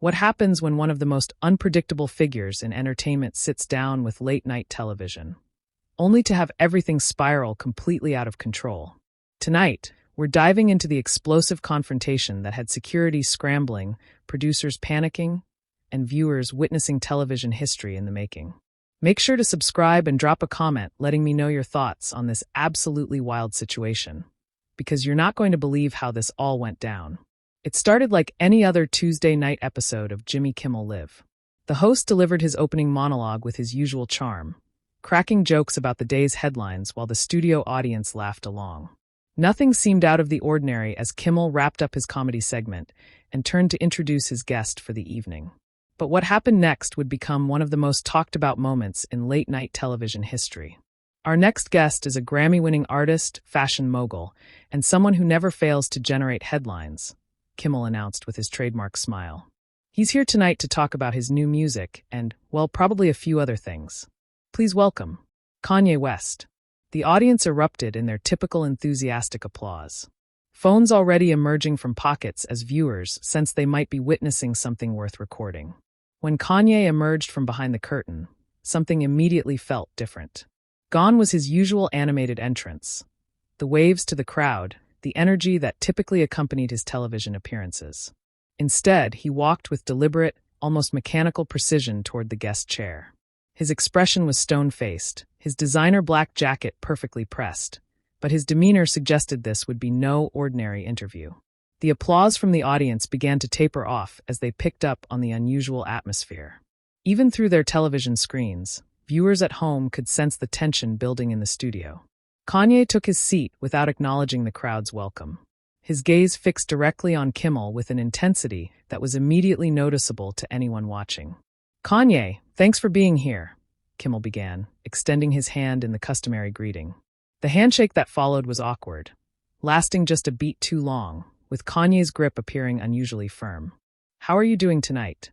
What happens when one of the most unpredictable figures in entertainment sits down with late-night television, only to have everything spiral completely out of control? Tonight, we're diving into the explosive confrontation that had security scrambling, producers panicking, and viewers witnessing television history in the making. Make sure to subscribe and drop a comment letting me know your thoughts on this absolutely wild situation, because you're not going to believe how this all went down. It started like any other Tuesday night episode of Jimmy Kimmel Live. The host delivered his opening monologue with his usual charm, cracking jokes about the day's headlines while the studio audience laughed along. Nothing seemed out of the ordinary as Kimmel wrapped up his comedy segment and turned to introduce his guest for the evening. But what happened next would become one of the most talked-about moments in late-night television history. Our next guest is a Grammy-winning artist, fashion mogul, and someone who never fails to generate headlines, Kimmel announced with his trademark smile. He's here tonight to talk about his new music and, well, probably a few other things. Please welcome Kanye West. The audience erupted in their typical enthusiastic applause, phones already emerging from pockets as viewers sensed they might be witnessing something worth recording. When Kanye emerged from behind the curtain, something immediately felt different. Gone was his usual animated entrance, the waves to the crowd, the energy that typically accompanied his television appearances. Instead, he walked with deliberate, almost mechanical precision toward the guest chair. His expression was stone-faced, his designer black jacket perfectly pressed, but his demeanor suggested this would be no ordinary interview. The applause from the audience began to taper off as they picked up on the unusual atmosphere. Even through their television screens, viewers at home could sense the tension building in the studio. Kanye took his seat without acknowledging the crowd's welcome. His gaze fixed directly on Kimmel with an intensity that was immediately noticeable to anyone watching. "Kanye, thanks for being here," Kimmel began, extending his hand in the customary greeting. The handshake that followed was awkward, lasting just a beat too long, with Kanye's grip appearing unusually firm. "How are you doing tonight?"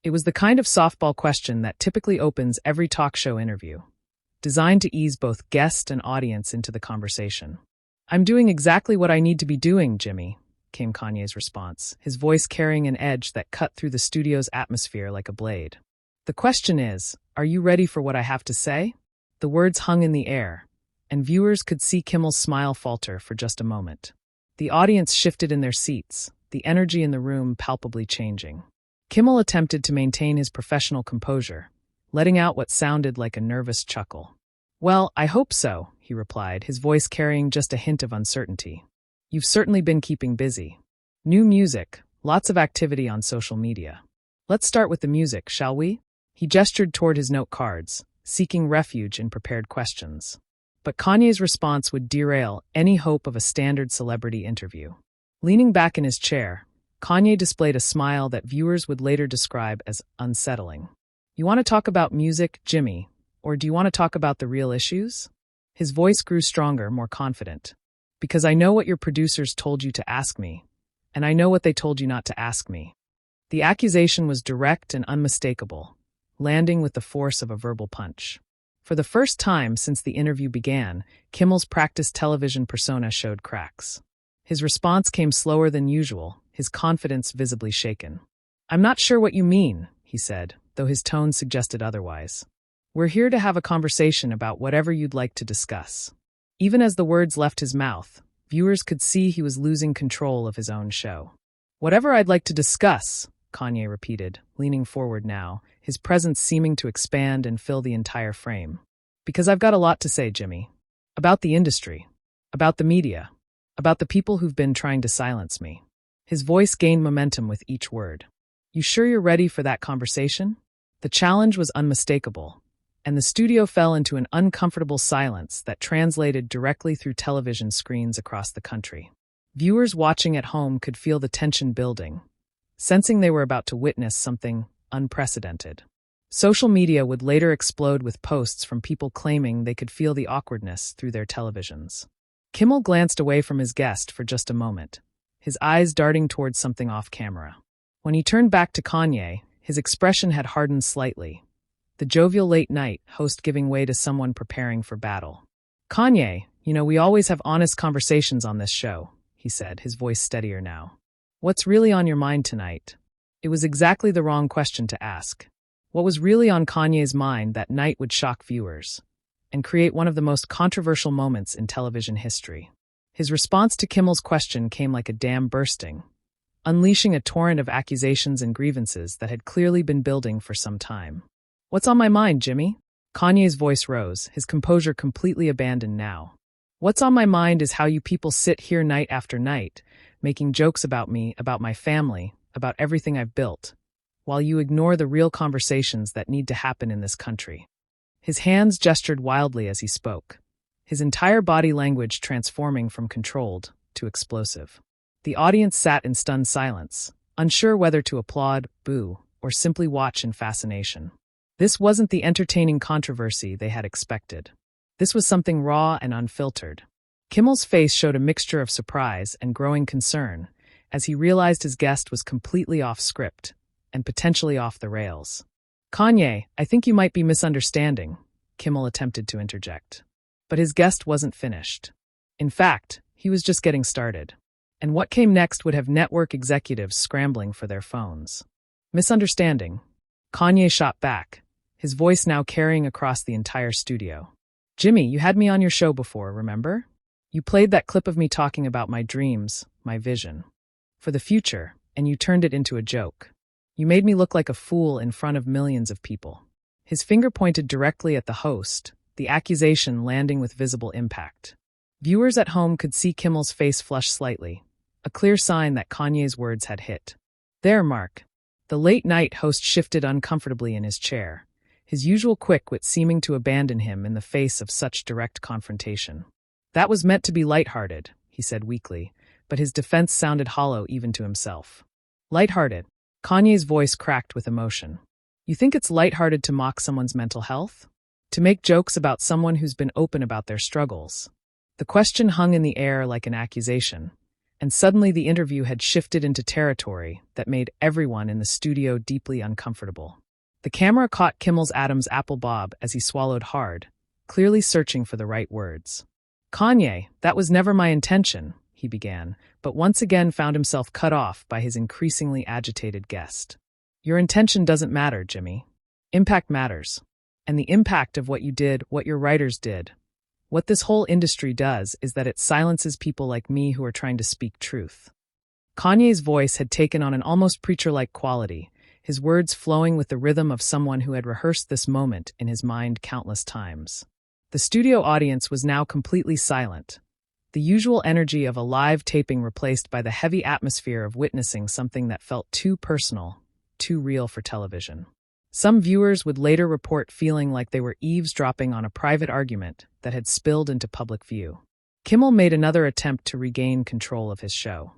It was the kind of softball question that typically opens every talk show interview, designed to ease both guest and audience into the conversation. "I'm doing exactly what I need to be doing, Jimmy," came Kanye's response, his voice carrying an edge that cut through the studio's atmosphere like a blade. "The question is, are you ready for what I have to say?" The words hung in the air, and viewers could see Kimmel's smile falter for just a moment. The audience shifted in their seats, the energy in the room palpably changing. Kimmel attempted to maintain his professional composure, letting out what sounded like a nervous chuckle. "Well, I hope so," he replied, his voice carrying just a hint of uncertainty. "You've certainly been keeping busy. New music, lots of activity on social media. Let's start with the music, shall we?" He gestured toward his note cards, seeking refuge in prepared questions. But Kanye's response would derail any hope of a standard celebrity interview. Leaning back in his chair, Kanye displayed a smile that viewers would later describe as unsettling. "You want to talk about music, Jimmy, or do you want to talk about the real issues?" His voice grew stronger, more confident. "Because I know what your producers told you to ask me, and I know what they told you not to ask me." The accusation was direct and unmistakable, landing with the force of a verbal punch. For the first time since the interview began, Kimmel's practiced television persona showed cracks. His response came slower than usual, his confidence visibly shaken. "I'm not sure what you mean," he said, though his tone suggested otherwise. "We're here to have a conversation about whatever you'd like to discuss." Even as the words left his mouth, viewers could see he was losing control of his own show. "Whatever I'd like to discuss," Kanye repeated, leaning forward now, his presence seeming to expand and fill the entire frame. "Because I've got a lot to say, Jimmy. About the industry. About the media. About the people who've been trying to silence me." His voice gained momentum with each word. "You sure you're ready for that conversation?" The challenge was unmistakable, and the studio fell into an uncomfortable silence that translated directly through television screens across the country. Viewers watching at home could feel the tension building, sensing they were about to witness something unprecedented. Social media would later explode with posts from people claiming they could feel the awkwardness through their televisions. Kimmel glanced away from his guest for just a moment, his eyes darting towards something off camera. When he turned back to Kanye, his expression had hardened slightly, the jovial late-night host giving way to someone preparing for battle. "Kanye, we always have honest conversations on this show," he said, his voice steadier now. "What's really on your mind tonight?" It was exactly the wrong question to ask. What was really on Kanye's mind that night would shock viewers and create one of the most controversial moments in television history. His response to Kimmel's question came like a dam bursting, unleashing a torrent of accusations and grievances that had clearly been building for some time. "What's on my mind, Jimmy?" Kanye's voice rose, his composure completely abandoned now. "What's on my mind is how you people sit here night after night, making jokes about me, about my family, about everything I've built, while you ignore the real conversations that need to happen in this country." His hands gestured wildly as he spoke, his entire body language transforming from controlled to explosive. The audience sat in stunned silence, unsure whether to applaud, boo, or simply watch in fascination. This wasn't the entertaining controversy they had expected. This was something raw and unfiltered. Kimmel's face showed a mixture of surprise and growing concern as he realized his guest was completely off script and potentially off the rails. "Kanye, I think you might be misunderstanding," Kimmel attempted to interject. But his guest wasn't finished. In fact, he was just getting started. And what came next would have network executives scrambling for their phones. "Misunderstanding," Kanye shot back, his voice now carrying across the entire studio. "Jimmy, you had me on your show before, remember? You played that clip of me talking about my dreams, my vision for the future, and you turned it into a joke. You made me look like a fool in front of millions of people." His finger pointed directly at the host, the accusation landing with visible impact. Viewers at home could see Kimmel's face flush slightly, a clear sign that Kanye's words had hit. "There, Mark." The late-night host shifted uncomfortably in his chair, his usual quick wit seeming to abandon him in the face of such direct confrontation. "That was meant to be lighthearted," he said weakly, but his defense sounded hollow even to himself. "Lighthearted?" Kanye's voice cracked with emotion. "You think it's lighthearted to mock someone's mental health? To make jokes about someone who's been open about their struggles?" The question hung in the air like an accusation, and suddenly the interview had shifted into territory that made everyone in the studio deeply uncomfortable. The camera caught Kimmel's Adam's apple bob as he swallowed hard, clearly searching for the right words. "Kanye, that was never my intention," he began, but once again found himself cut off by his increasingly agitated guest. "Your intention doesn't matter, Jimmy. Impact matters. And the impact of what you did, what your writers did. What this whole industry does is that it silences people like me who are trying to speak truth." Kanye's voice had taken on an almost preacher-like quality, his words flowing with the rhythm of someone who had rehearsed this moment in his mind countless times. The studio audience was now completely silent, the usual energy of a live taping replaced by the heavy atmosphere of witnessing something that felt too personal, too real for television. Some viewers would later report feeling like they were eavesdropping on a private argument that had spilled into public view. Kimmel made another attempt to regain control of his show.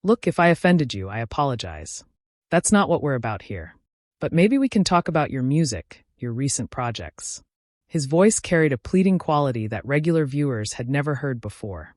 "Look, if I offended you, I apologize. That's not what we're about here. But maybe we can talk about your music, your recent projects." His voice carried a pleading quality that regular viewers had never heard before.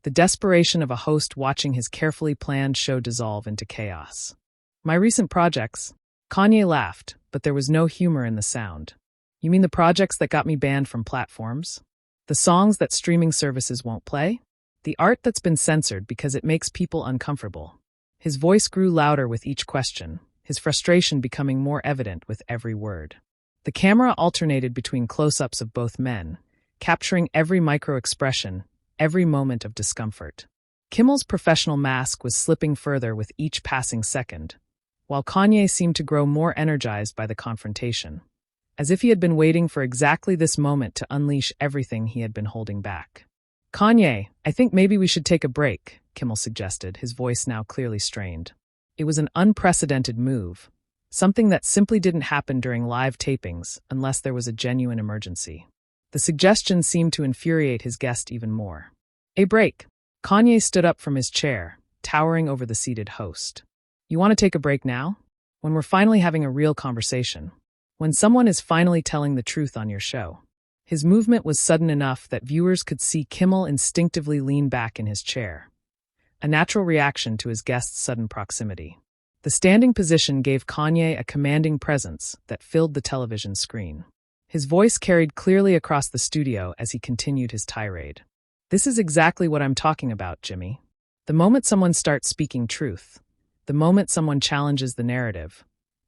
The desperation of a host watching his carefully planned show dissolve into chaos. "My recent projects?" Kanye laughed, but there was no humor in the sound. "You mean the projects that got me banned from platforms? The songs that streaming services won't play? The art that's been censored because it makes people uncomfortable?" His voice grew louder with each question, his frustration becoming more evident with every word. The camera alternated between close-ups of both men, capturing every micro-expression, every moment of discomfort. Kimmel's professional mask was slipping further with each passing second, while Kanye seemed to grow more energized by the confrontation, as if he had been waiting for exactly this moment to unleash everything he had been holding back. "Kanye, I think maybe we should take a break," Kimmel suggested, his voice now clearly strained. It was an unprecedented move, something that simply didn't happen during live tapings unless there was a genuine emergency. The suggestion seemed to infuriate his guest even more. "A break?" Kanye stood up from his chair, towering over the seated host. "You want to take a break now? When we're finally having a real conversation? When someone is finally telling the truth on your show?" His movement was sudden enough that viewers could see Kimmel instinctively lean back in his chair, a natural reaction to his guest's sudden proximity. The standing position gave Kanye a commanding presence that filled the television screen. His voice carried clearly across the studio as he continued his tirade. "This is exactly what I'm talking about, Jimmy. The moment someone starts speaking truth, The moment someone challenges the narrative,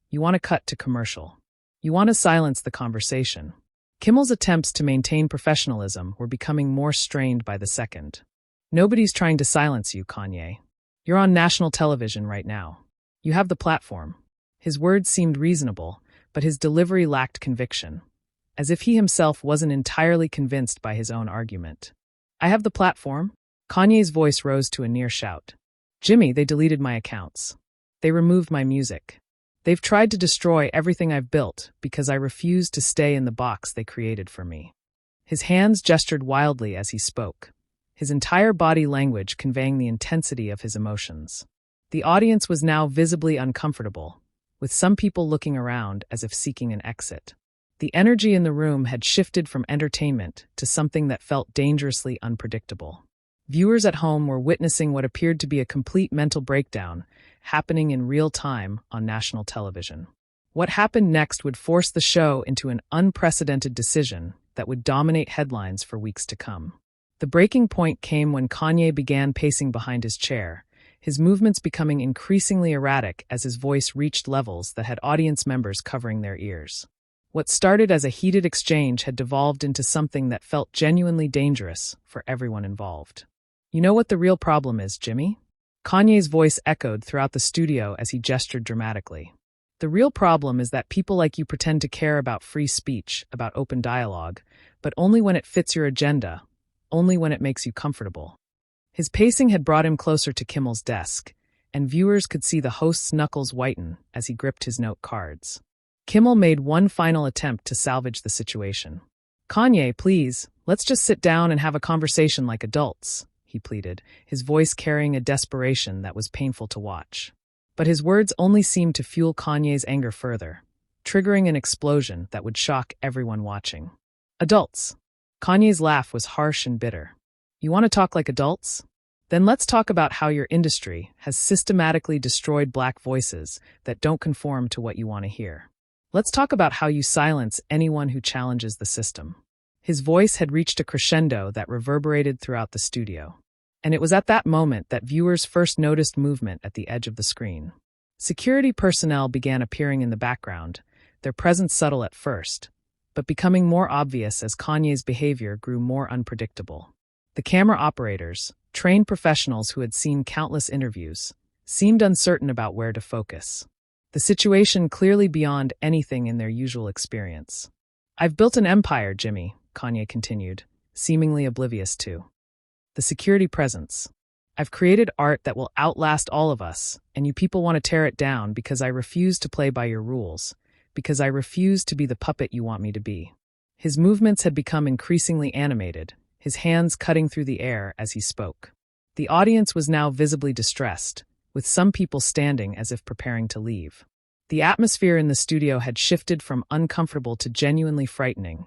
you want to cut to commercial. You want to silence the conversation. Kimmel's attempts to maintain professionalism were becoming more strained by the second. Nobody's trying to silence you, Kanye. You're on national television right now. You have the platform. His words seemed reasonable, but his delivery lacked conviction, as if he himself wasn't entirely convinced by his own argument. I have the platform? Kanye's voice rose to a near shout. Jimmy, they deleted my accounts. They removed my music. They've tried to destroy everything I've built because I refused to stay in the box they created for me. His hands gestured wildly as he spoke, his entire body language conveying the intensity of his emotions. The audience was now visibly uncomfortable, with some people looking around as if seeking an exit. The energy in the room had shifted from entertainment to something that felt dangerously unpredictable. Viewers at home were witnessing what appeared to be a complete mental breakdown happening in real time on national television. What happened next would force the show into an unprecedented decision that would dominate headlines for weeks to come. The breaking point came when Kanye began pacing behind his chair, his movements becoming increasingly erratic as his voice reached levels that had audience members covering their ears. What started as a heated exchange had devolved into something that felt genuinely dangerous for everyone involved. You know what the real problem is, Jimmy? Kanye's voice echoed throughout the studio as he gestured dramatically. The real problem is that people like you pretend to care about free speech, about open dialogue, but only when it fits your agenda, only when it makes you comfortable. His pacing had brought him closer to Kimmel's desk, and viewers could see the host's knuckles whiten as he gripped his note cards. Kimmel made one final attempt to salvage the situation. Kanye, please, let's just sit down and have a conversation like adults, he pleaded, his voice carrying a desperation that was painful to watch. But his words only seemed to fuel Kanye's anger further, triggering an explosion that would shock everyone watching. Adults. Kanye's laugh was harsh and bitter. You want to talk like adults? Then let's talk about how your industry has systematically destroyed black voices that don't conform to what you want to hear. Let's talk about how you silence anyone who challenges the system. His voice had reached a crescendo that reverberated throughout the studio. And it was at that moment that viewers first noticed movement at the edge of the screen. Security personnel began appearing in the background, their presence subtle at first, but becoming more obvious as Kanye's behavior grew more unpredictable. The camera operators, trained professionals who had seen countless interviews, seemed uncertain about where to focus. The situation clearly beyond anything in their usual experience. I've built an empire, Jimmy, Kanye continued, seemingly oblivious to the security presence. I've created art that will outlast all of us, and you people want to tear it down because I refuse to play by your rules, because I refuse to be the puppet you want me to be. His movements had become increasingly animated, his hands cutting through the air as he spoke. The audience was now visibly distressed, with some people standing as if preparing to leave. The atmosphere in the studio had shifted from uncomfortable to genuinely frightening,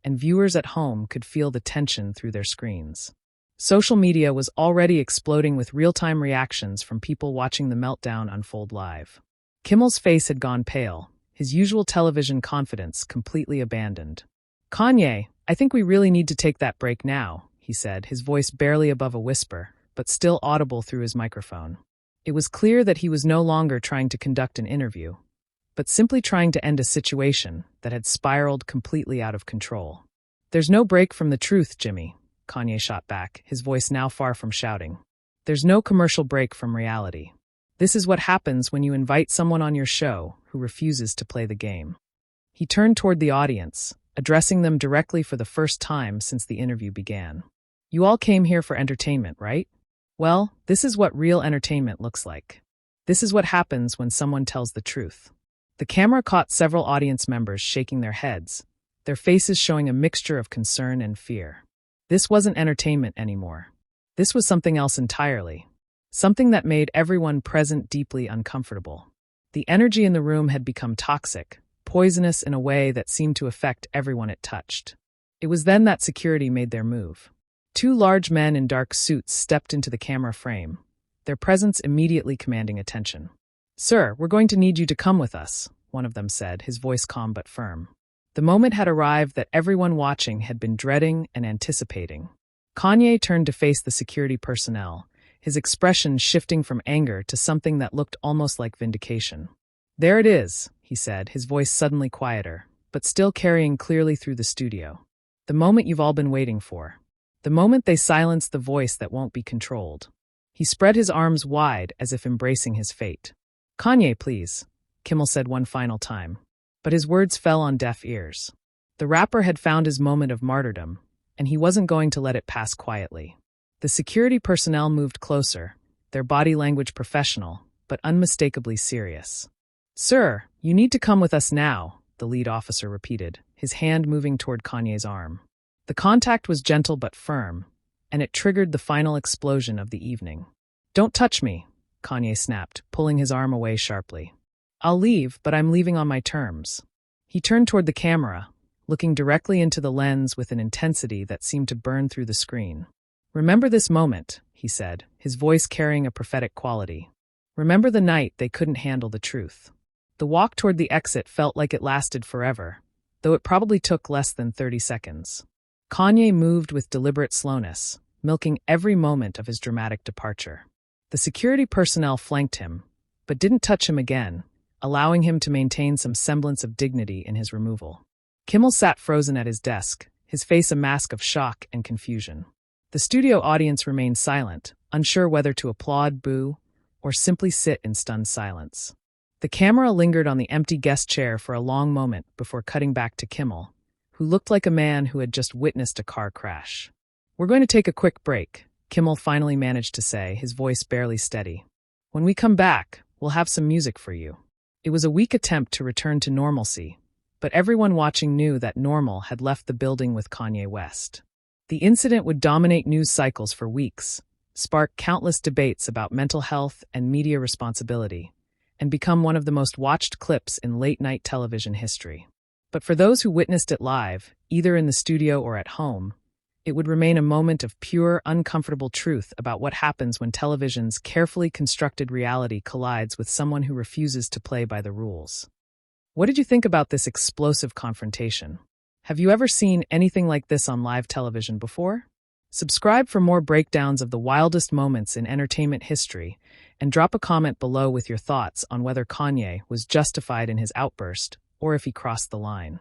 and viewers at home could feel the tension through their screens. Social media was already exploding with real-time reactions from people watching the meltdown unfold live. Kimmel's face had gone pale, his usual television confidence completely abandoned. Kanye, I think we really need to take that break now, he said, his voice barely above a whisper, but still audible through his microphone. It was clear that he was no longer trying to conduct an interview, but simply trying to end a situation that had spiraled completely out of control. There's no break from the truth, Jimmy, Kanye shot back, his voice now far from shouting. There's no commercial break from reality. This is what happens when you invite someone on your show who refuses to play the game. He turned toward the audience, addressing them directly for the first time since the interview began. You all came here for entertainment, right? Well, this is what real entertainment looks like. This is what happens when someone tells the truth. The camera caught several audience members shaking their heads, their faces showing a mixture of concern and fear. This wasn't entertainment anymore. This was something else entirely. Something that made everyone present deeply uncomfortable. The energy in the room had become toxic, poisonous in a way that seemed to affect everyone it touched. It was then that security made their move. Two large men in dark suits stepped into the camera frame, their presence immediately commanding attention. Sir, we're going to need you to come with us, one of them said, his voice calm but firm. The moment had arrived that everyone watching had been dreading and anticipating. Kanye turned to face the security personnel, his expression shifting from anger to something that looked almost like vindication. "There it is," he said, his voice suddenly quieter, but still carrying clearly through the studio. "The moment you've all been waiting for. The moment they silence the voice that won't be controlled." He spread his arms wide as if embracing his fate. "Kanye, please," Kimmel said one final time. But his words fell on deaf ears. The rapper had found his moment of martyrdom, and he wasn't going to let it pass quietly. The security personnel moved closer, their body language professional, but unmistakably serious. "Sir, you need to come with us now," the lead officer repeated, his hand moving toward Kanye's arm. The contact was gentle but firm, and it triggered the final explosion of the evening. "Don't touch me," Kanye snapped, pulling his arm away sharply. "I'll leave, but I'm leaving on my terms." He turned toward the camera, looking directly into the lens with an intensity that seemed to burn through the screen. "Remember this moment," he said, his voice carrying a prophetic quality. "Remember the night they couldn't handle the truth." The walk toward the exit felt like it lasted forever, though it probably took less than 30 seconds. Kanye moved with deliberate slowness, milking every moment of his dramatic departure. The security personnel flanked him, but didn't touch him again, allowing him to maintain some semblance of dignity in his removal. Kimmel sat frozen at his desk, his face a mask of shock and confusion. The studio audience remained silent, unsure whether to applaud, boo, or simply sit in stunned silence. The camera lingered on the empty guest chair for a long moment before cutting back to Kimmel, who looked like a man who had just witnessed a car crash. "We're going to take a quick break," Kimmel finally managed to say, his voice barely steady. "When we come back, we'll have some music for you." It was a weak attempt to return to normalcy, but everyone watching knew that normal had left the building with Kanye West. The incident would dominate news cycles for weeks, spark countless debates about mental health and media responsibility, and become one of the most watched clips in late-night television history. But for those who witnessed it live, either in the studio or at home, it would remain a moment of pure, uncomfortable truth about what happens when television's carefully constructed reality collides with someone who refuses to play by the rules. What did you think about this explosive confrontation? Have you ever seen anything like this on live television before? Subscribe for more breakdowns of the wildest moments in entertainment history, and drop a comment below with your thoughts on whether Kanye was justified in his outburst or if he crossed the line.